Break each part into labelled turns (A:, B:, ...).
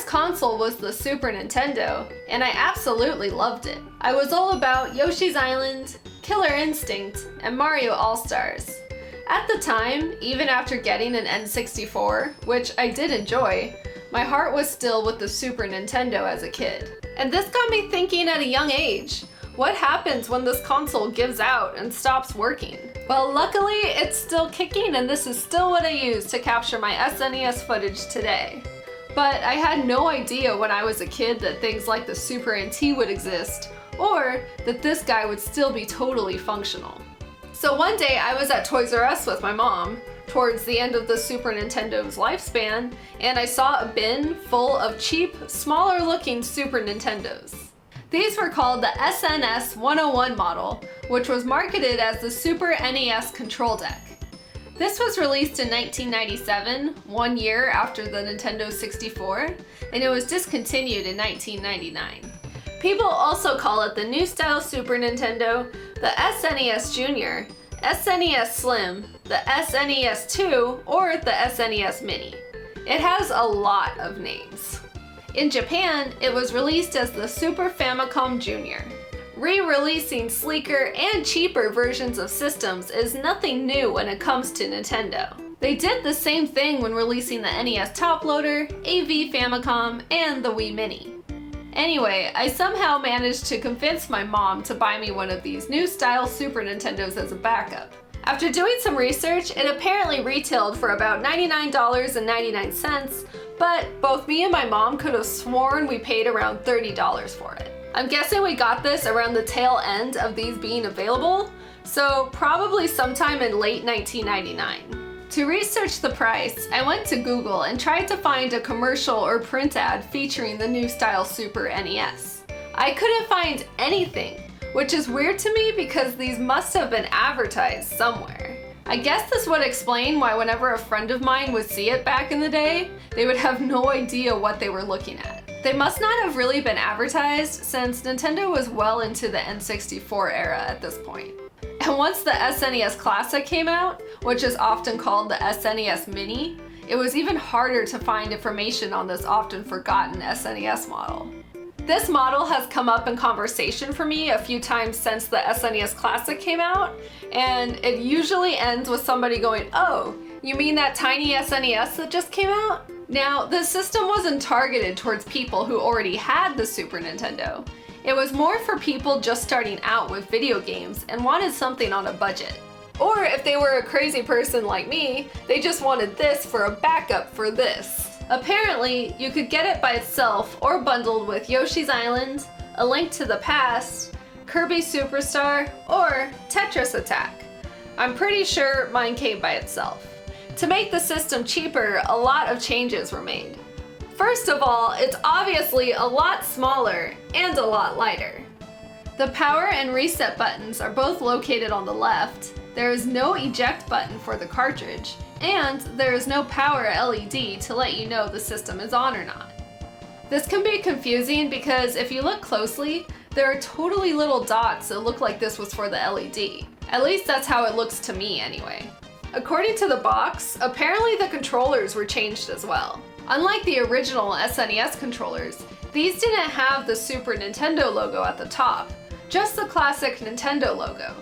A: first console was the Super Nintendo, and I absolutely loved it. I was all about Yoshi's Island, Killer Instinct, and Mario All-Stars. At the time, even after getting an N64, which I did enjoy, my heart was still with the Super Nintendo as a kid. And this got me thinking at a young age, what happens when this console gives out and stops working? Well, luckily it's still kicking, and this is still what I use to capture my SNES footage today. But I had no idea when I was a kid that things like the Super NT would exist, or that this guy would still be totally functional. So one day I was at Toys R Us with my mom, towards the end of the Super Nintendo's lifespan, and I saw a bin full of cheap, smaller looking Super Nintendos. These were called the SNS 101 model, which was marketed as the Super NES Control Deck. This was released in 1997, 1 year after the Nintendo 64, and it was discontinued in 1999. People also call it the New Style Super Nintendo, the SNES Junior, SNES Slim, the SNES 2, or the SNES Mini. It has a lot of names. In Japan, it was released as the Super Famicom Junior. Re-releasing sleeker and cheaper versions of systems is nothing new when it comes to Nintendo. They did the same thing when releasing the NES Top Loader, AV Famicom, and the Wii Mini. Anyway, I somehow managed to convince my mom to buy me one of these new style Super Nintendos as a backup. After doing some research, it apparently retailed for about $99.99, but both me and my mom could have sworn we paid around $30 for it. I'm guessing we got this around the tail end of these being available, so probably sometime in late 1999. To research the price, I went to Google and tried to find a commercial or print ad featuring the new style Super NES. I couldn't find anything, which is weird to me because these must have been advertised somewhere. I guess this would explain why whenever a friend of mine would see it back in the day, they would have no idea what they were looking at. They must not have really been advertised since Nintendo was well into the N64 era at this point. And once the SNES Classic came out, which is often called the SNES Mini, it was even harder to find information on this often forgotten SNES model. This model has come up in conversation for me a few times since the SNES Classic came out, and it usually ends with somebody going, "Oh, you mean that tiny SNES that just came out?" Now, this system wasn't targeted towards people who already had the Super Nintendo. It was more for people just starting out with video games and wanted something on a budget. Or if they were a crazy person like me, they just wanted this for a backup for this. Apparently, you could get it by itself or bundled with Yoshi's Island, A Link to the Past, Kirby Superstar, or Tetris Attack. I'm pretty sure mine came by itself. To make the system cheaper, a lot of changes were made. First of all, it's obviously a lot smaller and a lot lighter. The power and reset buttons are both located on the left, there is no eject button for the cartridge, and there is no power LED to let you know the system is on or not. This can be confusing because if you look closely, there are totally little dots that look like this was for the LED. At least that's how it looks to me anyway. According to the box, apparently the controllers were changed as well. Unlike the original SNES controllers, these didn't have the Super Nintendo logo at the top, just the classic Nintendo logo.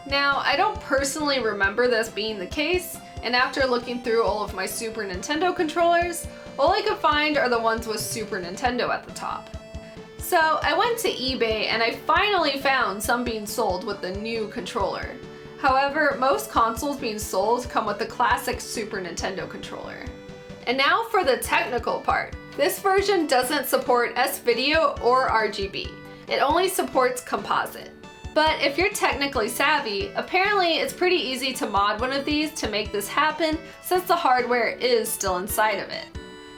A: Now, I don't personally remember this being the case, and after looking through all of my Super Nintendo controllers, all I could find are the ones with Super Nintendo at the top. So I went to eBay and I finally found some being sold with the new controller. However, most consoles being sold come with the classic Super Nintendo controller. And now for the technical part. This version doesn't support S-Video or RGB. It only supports composite. But if you're technically savvy, apparently it's pretty easy to mod one of these to make this happen since the hardware is still inside of it.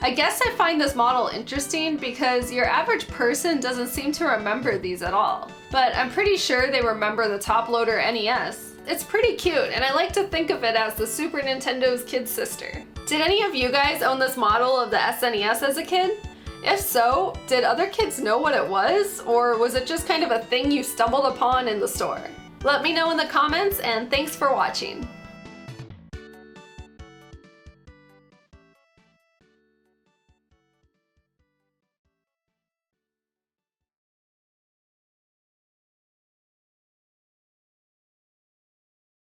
A: I guess I find this model interesting because your average person doesn't seem to remember these at all. But I'm pretty sure they remember the top loader NES. It's pretty cute, and I like to think of it as the Super Nintendo's kid sister. Did any of you guys own this model of the SNES as a kid? If so, did other kids know what it was, or was it just kind of a thing you stumbled upon in the store? Let me know in the comments, and thanks for watching.